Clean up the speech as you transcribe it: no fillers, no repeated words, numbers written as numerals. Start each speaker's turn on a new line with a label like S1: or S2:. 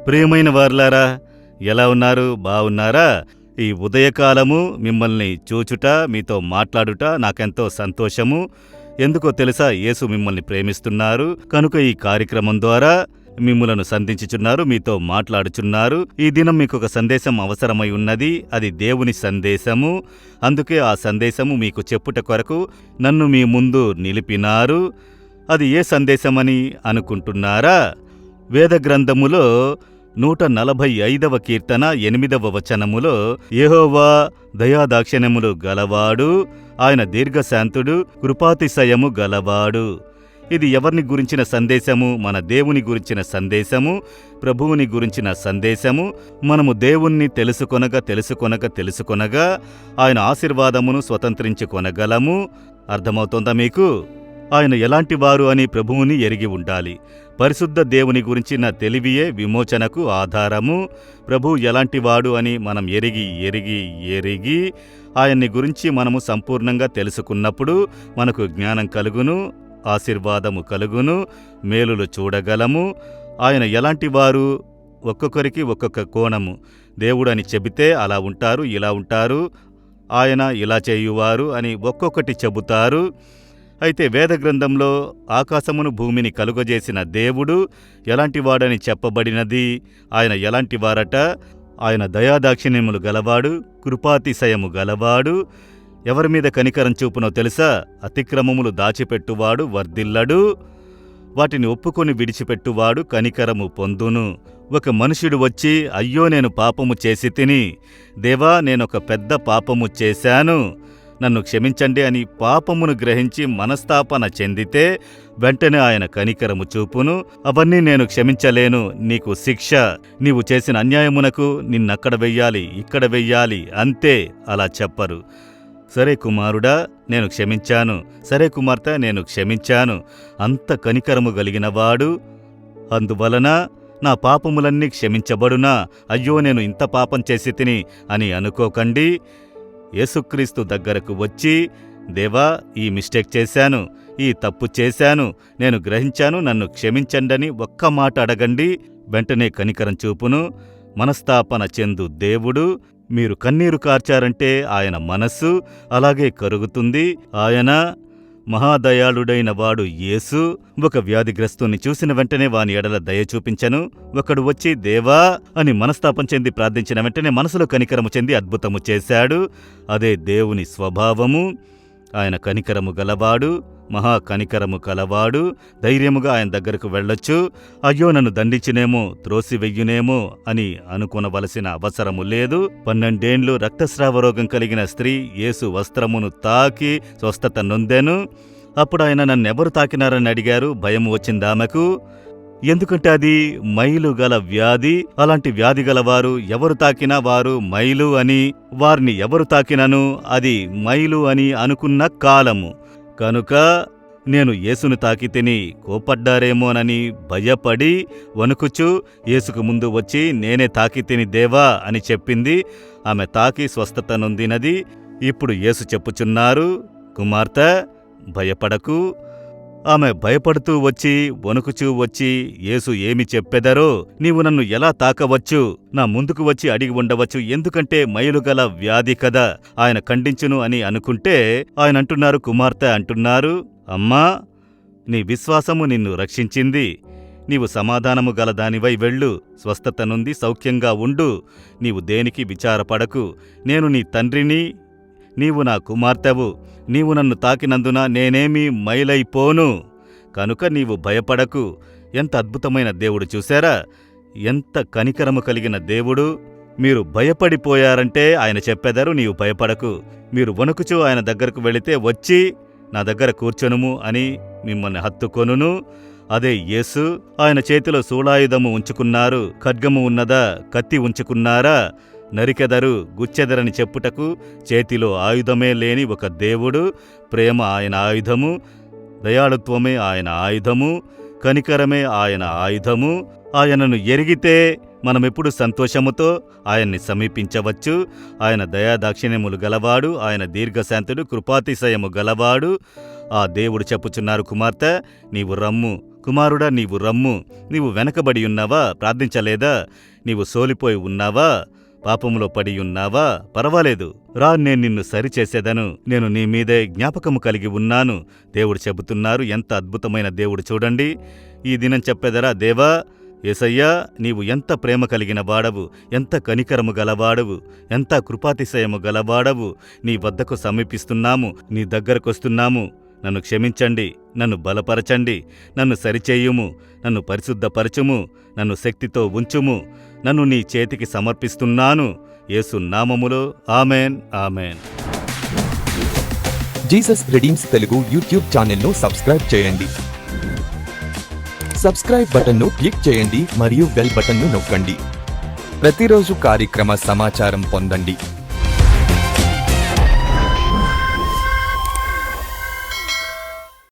S1: ప్రియమైన వారలారా, ఎలా ఉన్నారు? బావున్నారా? ఈ ఉదయకాలము మిమ్మల్ని చూచుట, మీతో మాట్లాడుట నాకెంతో సంతోషము. ఎందుకో తెలుసా? యేసు మిమ్మల్ని ప్రేమిస్తున్నారు కనుక ఈ కార్యక్రమం ద్వారా మిమ్ములను సంధించుచున్నారు, మీతో మాట్లాడుచున్నారు. ఈ దినం మీకొక సందేశం అవసరమై ఉన్నది. అది దేవుని సందేశము. అందుకే ఆ సందేశము మీకు చెప్పుట కొరకు నన్ను మీ ముందు నిలిపినారు. అది ఏ సందేశమని అనుకుంటున్నారా? వేద గ్రంథములో 145వ కీర్తన 8వ వచనములో యెహోవా దయాదాక్షిణ్యములు గలవాడు, ఆయన దీర్ఘశాంతుడు, కృపాతిశయము గలవాడు. ఇది ఎవరిని గురించిన సందేశము? మన దేవుని గురించిన సందేశము, ప్రభువుని గురించిన సందేశము. మనము దేవుణ్ణి తెలుసుకొనగా ఆయన ఆశీర్వాదమును స్వతంత్రించుకొనగలము. అర్థమవుతోందా మీకు? ఆయన ఎలాంటి వారు అని ప్రభువుని ఎరిగి ఉండాలి. పరిశుద్ధ దేవుని గురించిన తెలివియే విమోచనకు ఆధారము. ప్రభువు ఎలాంటివాడు అని మనం ఎరిగి ఆయన్ని గురించి మనము సంపూర్ణంగా తెలుసుకున్నప్పుడు మనకు జ్ఞానం కలుగును, ఆశీర్వాదము కలుగును, మేలులు చూడగలము. ఆయన ఎలాంటివారు? ఒక్కొక్కరికి ఒక్కొక్క కోణము. దేవుడని చెబితే అలా ఉంటారు, ఇలా ఉంటారు, ఆయన ఇలా చేయువారు అని ఒక్కొక్కటి చెబుతారు. అయితే వేద గ్రంథంలో ఆకాశమును భూమిని కలుగజేసిన దేవుడు ఎలాంటివాడని చెప్పబడినది. ఆయన ఎలాంటివారట? ఆయన దయాదాక్షిణ్యములు గలవాడు, కృపాతిశయము గలవాడు. ఎవరి మీద కనికరం చూపునో తెలుసా? అతిక్రమములు దాచిపెట్టువాడు వర్ధిల్లడు, వాటిని ఒప్పుకొని విడిచిపెట్టువాడు కనికరము పొందును. ఒక మనుష్యుడు వచ్చి, అయ్యో నేను పాపము చేసి తిని, దేవా నేనొక పెద్ద పాపము చేశాను, నన్ను క్షమించండి అని పాపమును గ్రహించి మనస్తాపన చెందితే వెంటనే ఆయన కనికరము చూపును. అవన్నీ నేను క్షమించలేను, నీకు శిక్ష, నీవు చేసిన అన్యాయమునకు నిన్నక్కడ వెయ్యాలి, ఇక్కడ వెయ్యాలి, అంతే. అలా చెప్పరు. సరే కుమారుడా, నేను క్షమించాను, సరే కుమార్తె, నేను క్షమించాను. అంత కనికరము గలిగినవాడు. అందువలన నా పాపములన్నీ క్షమించబడునా? అయ్యో నేను ఇంత పాపం చేసి తిని అని అనుకోకండి. యేసుక్రీస్తు దగ్గరకు వచ్చి, దేవా ఈ మిస్టేక్ చేశాను, ఈ తప్పు చేశాను, నేను గ్రహించాను, నన్ను క్షమించండని ఒక్క మాట అడగండి. వెంటనే కనికరం చూపును. మనస్తాపన చెందు దేవుడు. మీరు కన్నీరు కార్చారంటే ఆయన మనస్సు అలాగే కరుగుతుంది. ఆయన మహాదయాళుడైన వాడు యేసు. ఒక వ్యాధిగ్రస్తుని చూసిన వెంటనే వాని ఎడల దయ చూపించెను. ఒకడు వచ్చి దేవా అని మనస్తాపం చెంది ప్రార్థించిన వెంటనే మనసులో కనికరము చెంది అద్భుతము చేశాడు. అదే దేవుని స్వభావము. ఆయన కనికరము గలవాడు, మహా కనికరము కలవాడు. ధైర్యముగా ఆయన దగ్గరకు వెళ్ళొచ్చు. అయ్యో నన్ను దండించినేమో, త్రోసివెయ్యునేమో అని అనుకొనవలసిన అవసరము లేదు. 12 ఏండ్లు రక్తస్రావ రోగం కలిగిన స్త్రీ యేసు వస్త్రమును తాకి స్వస్థత నొందెను. అప్పుడు ఆయన నన్నెవరు తాకినారని అడిగారు. భయం వచ్చిందామెకు. ఎందుకంటే అది మైలు గల వ్యాధి. అలాంటి వ్యాధి గలవారు ఎవరు తాకినా వారు మైలు అని, వారిని ఎవరు తాకినను అది మైలు అని అనుకున్న కాలము. కనుక నేను యేసును తాకి తిని కోపడ్డారేమోనని భయపడి వణుకుచు యేసుకు ముందు వచ్చి, నేనే తాకి తిని దేవా అని చెప్పింది. ఆమె తాకి స్వస్థత నొందినది. ఇప్పుడు యేసు చెప్పుచున్నారు, కుమార్తె భయపడకు. ఆమె భయపడుతూ వచ్చి, వణుకుచూ వచ్చి, యేసు ఏమి చెప్పెదరో, నీవు నన్ను ఎలా తాకవచ్చు, నా ముందుకు వచ్చి అడిగి ఉండవచ్చు, ఎందుకంటే మైలుగల వ్యాధి కదా, ఆయన ఖండించును అని అనుకుంటే ఆయన అంటున్నారు, కుమార్తె అంటున్నారు, అమ్మా నీ విశ్వాసము నిన్ను రక్షించింది, నీవు సమాధానము గలదానివై వెళ్ళు, స్వస్థత నుండి సౌఖ్యంగా ఉండు, నీవు దేనికి విచారపడకు, నేను నీ తండ్రిని, నీవు నా కుమార్తెవు, నీవు నన్ను తాకినందున నేనేమీ మైలైపోను, కనుక నీవు భయపడకు. ఎంత అద్భుతమైన దేవుడు చూశారా? ఎంత కనికరము కలిగిన దేవుడు. మీరు భయపడిపోయారంటే ఆయన చెప్పెదరు, నీవు భయపడకు. మీరు వణుకుచూ ఆయన దగ్గరకు వెళితే వచ్చి నా దగ్గర కూర్చొనుము అని మిమ్మల్ని హత్తుకొనును. అదే యేసు. ఆయన చేతిలో శూలాయుధము ఉంచుకున్నారు. ఖడ్గము ఉన్నదా? కత్తి ఉంచుకున్నారా? నరికెదరు, గుచ్చెదరని చెప్పుటకు చేతిలో ఆయుధమే లేని ఒక దేవుడు. ప్రేమ ఆయన ఆయుధము, దయాళుత్వమే ఆయన ఆయుధము, కనికరమే ఆయన ఆయుధము. ఆయనను ఎరిగితే మనమెప్పుడు సంతోషముతో ఆయన్ని సమీపించవచ్చు. ఆయన దయాదాక్షిణ్యములు గలవాడు, ఆయన దీర్ఘశాంతుడు, కృపాతిశయము గలవాడు. ఆ దేవుడు చెప్పుచున్నారు, కుమార్తె నీవు రమ్ము, కుమారుడా, నీవు రమ్ము. నీవు వెనకబడి ఉన్నావా? ప్రార్థించలేదా? నీవు సోలిపోయి ఉన్నావా? పాపములో పడి ఉన్నావా? పర్వాలేదు, రా, నేను నిన్ను సరిచేసేదను. నేను నీ మీదే జ్ఞాపకము కలిగి ఉన్నాను. దేవుడు చెబుతున్నారు. ఎంత అద్భుతమైన దేవుడు చూడండి. ఈ దినం చెప్పెదరా, దేవా, యేసయ్యా, నీవు ఎంత ప్రేమ కలిగిన వాడవు, ఎంత కనికరము గలవాడవు, ఎంత కృపాతిశయము గలవాడవు. నీ వద్దకు సమీపిస్తున్నాము, నీ దగ్గరకొస్తున్నాము. నన్ను క్షమించండి, నన్ను బలపరచండి, నన్ను సరిచేయుము, నన్ను పరిశుద్ధపరచుము, నన్ను శక్తితో ఉంచుము. నన్ను నీ చేతికి సమర్పిస్తున్నాను. యేసు నామములో amen, amen.
S2: Jesus redeems Telugu YouTube ఛానల్ను సబ్స్క్రైబ్ చేయండి. సబ్స్క్రైబ్ బటన్ను క్లిక్ చేయండి మరియు బెల్ బటన్ను నొక్కండి. ప్రతిరోజు కార్యక్రమ సమాచారం పొందండి.